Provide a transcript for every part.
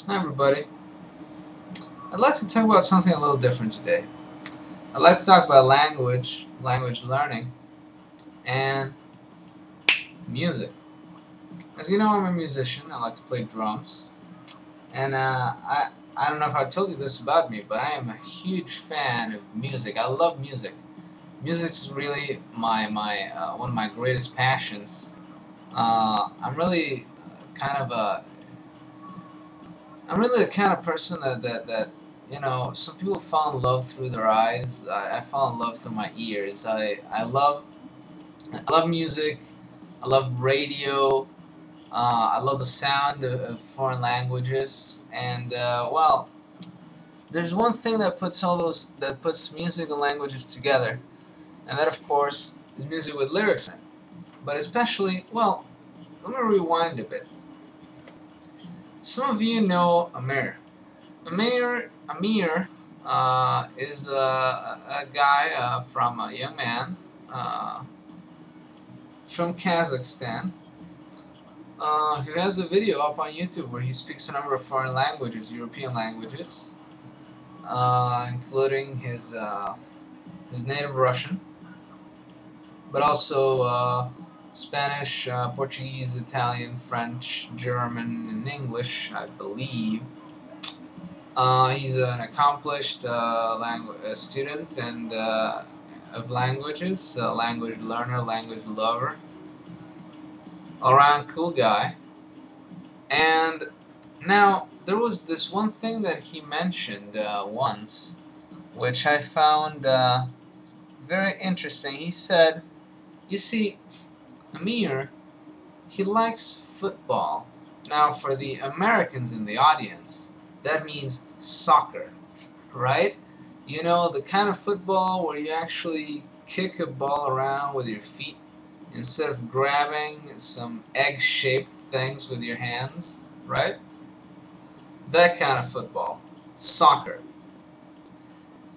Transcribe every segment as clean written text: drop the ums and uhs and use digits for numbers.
Hi everybody. I'd like to talk about something a little different today. I'd like to talk about language learning, and music. As you know, I'm a musician. I like to play drums, and I don't know if I told you this about me, but I am a huge fan of music. I love music. Music's really my one of my greatest passions. I'm really kind of a I'm really the kind of person that you know, some people fall in love through their eyes. I fall in love through my ears. I love music. I love radio. I love the sound of foreign languages. And well, there's one thing that puts music and languages together, and that of course is music with lyrics in it. But especially, well, let me rewind a bit. Some of you know Amir. Amir is a guy from a young man from Kazakhstan who has a video up on YouTube where he speaks a number of foreign languages, European languages, including his native Russian, but also Spanish, Portuguese, Italian, French, German, and English, I believe. He's an accomplished student and of languages, language learner, language lover, all-around cool guy. And now there was this one thing that he mentioned once, which I found very interesting. He said, "You see, Amir, he likes football." Now, for the Americans in the audience, that means soccer, right? You know, the kind of football where you actually kick a ball around with your feet instead of grabbing some egg-shaped things with your hands, right? That kind of football, soccer.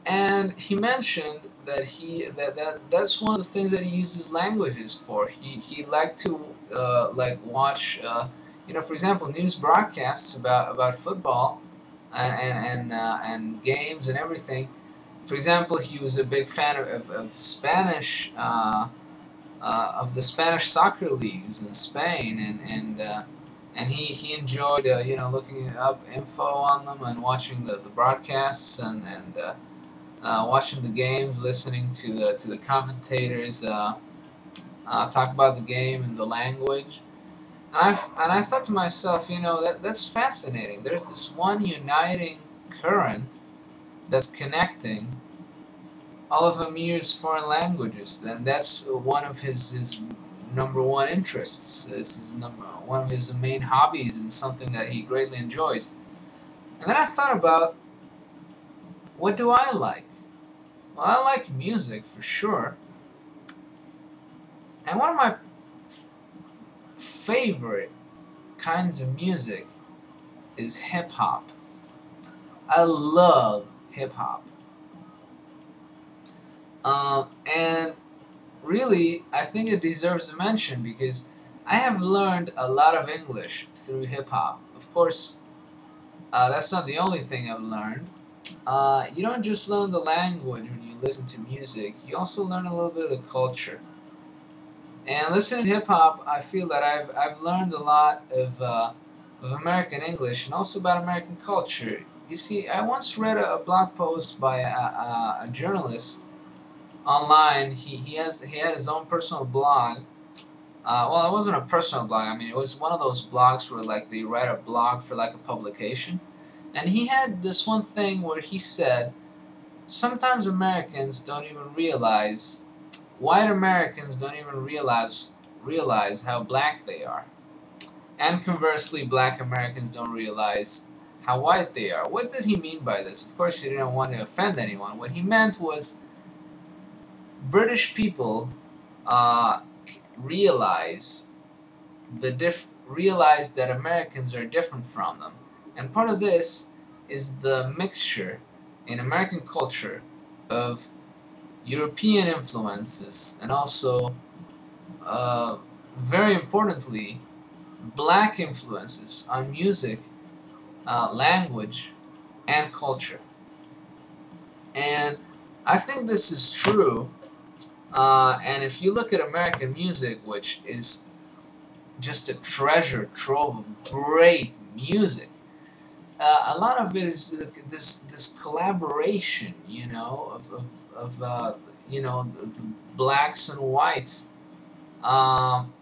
And he mentioned that that's one of the things that he uses languages for. He liked to like watch you know, for example, news broadcasts about football and games and everything. For example, he was a big fan of Spanish of the Spanish soccer leagues in Spain, and he enjoyed you know, looking up info on them and watching the broadcasts and watching the games, listening to the commentators talk about the game and the language. And I thought to myself, you know, that's fascinating. There's this one uniting current that's connecting all of Amir's foreign languages, and that's one of his number one interests. This is one of his main hobbies and something that he greatly enjoys. And then I thought about, what do I like? Well, I like music for sure, and one of my favorite kinds of music is hip-hop. I love hip-hop. And really, I think it deserves a mention because I have learned a lot of English through hip-hop. Of course, that's not the only thing I've learned. You don't just learn the language when you listen to music, you also learn a little bit of the culture. And listening to hip-hop, I feel that I've learned a lot of American English and also about American culture. You see, I once read a blog post by a journalist online. He had his own personal blog. Well, it wasn't a personal blog. I mean, it was one of those blogs where like they write a blog for like a publication. And he had this one thing where he said, sometimes Americans don't even realize, white Americans don't even realize how black they are. And conversely, black Americans don't realize how white they are. What did he mean by this? Of course, he didn't want to offend anyone. What he meant was British people realize that Americans are different from them. And part of this is the mixture in American culture of European influences and also, very importantly, black influences on music language and culture. And I think this is true. And if you look at American music, which is just a treasure trove of great music, a lot of it is this collaboration, you know, of you know, the blacks and whites. Um,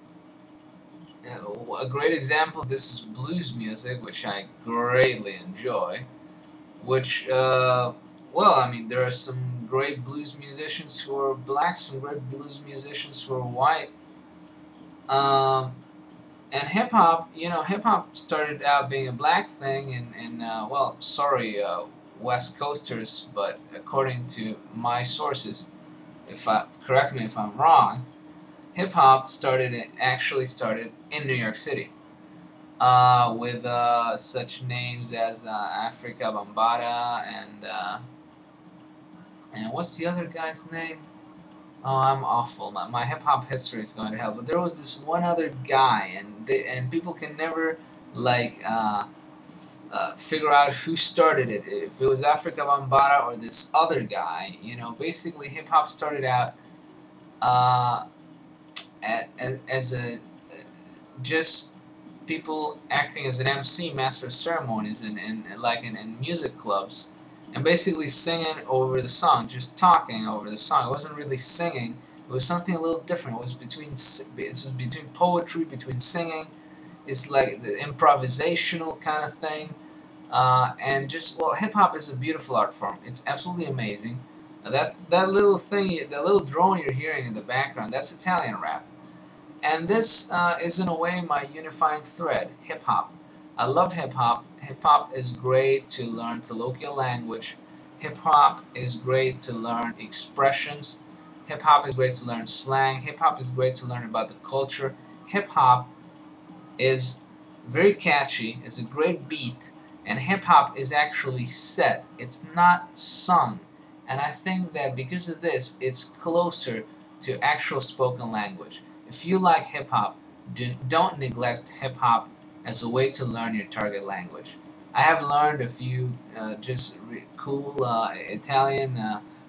a great example of this is blues music, which I greatly enjoy. Which, well, I mean, there are some great blues musicians who are black, some great blues musicians who are white. Um, and hip hop, you know, hip hop started out being a black thing, and well, sorry, West Coasters, but according to my sources, if I correct me if I'm wrong, hip hop actually started in New York City, with such names as Africa Bambaataa and what's the other guy's name? Oh, I'm awful. My hip hop history is going to hell. But there was this one other guy, and people can never like figure out who started it. If it was Africa Bambaataa or this other guy, you know, basically hip hop started out uh, as a just people acting as an MC, master of ceremonies, in music clubs, and basically singing over the song, just talking over the song. It wasn't really singing. It was something a little different. It was between poetry, between singing. It's like the improvisational kind of thing. And just, well, hip hop is a beautiful art form. It's absolutely amazing. That little thing, that little drone you're hearing in the background, that's Italian rap. And this is in a way my unifying thread, hip hop. I love hip hop. Hip hop is great to learn colloquial language. Hip hop is great to learn expressions. Hip hop is great to learn slang. Hip hop is great to learn about the culture. Hip hop is very catchy. It's a great beat. And hip hop is actually said. It's not sung. And I think that because of this, it's closer to actual spoken language. If you like hip hop, don't neglect hip hop as a way to learn your target language. I have learned a few just cool Italian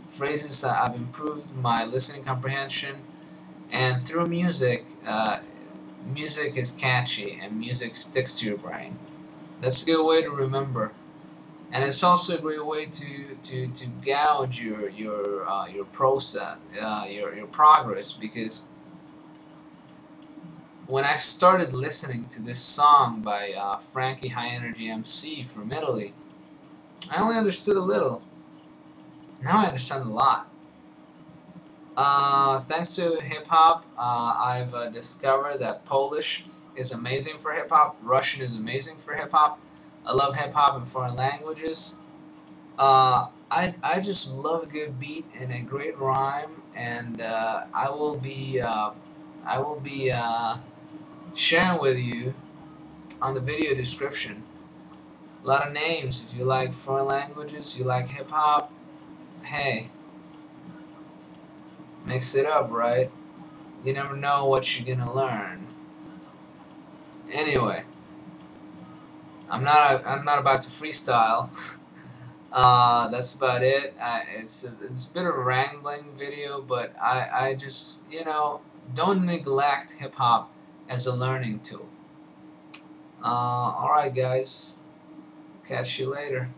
phrases. I've improved my listening comprehension, and through music, music is catchy and music sticks to your brain. That's a good way to remember, and it's also a great way to gauge your process, your progress, because when I started listening to this song by Frankie Hi-NRG MC from Italy, I only understood a little. Now I understand a lot. Thanks to hip-hop, I've discovered that Polish is amazing for hip-hop, Russian is amazing for hip-hop. I love hip-hop in foreign languages. I just love a good beat and a great rhyme, and I will be sharing with you on the video description a lot of names. If you like foreign languages, you like hip hop, hey, mix it up, right? You never know what you're gonna learn. Anyway, I'm not about to freestyle. That's about it. It's a bit of a wrangling video, but I just, you know, don't neglect hip hop as a learning tool. Alright guys, catch you later.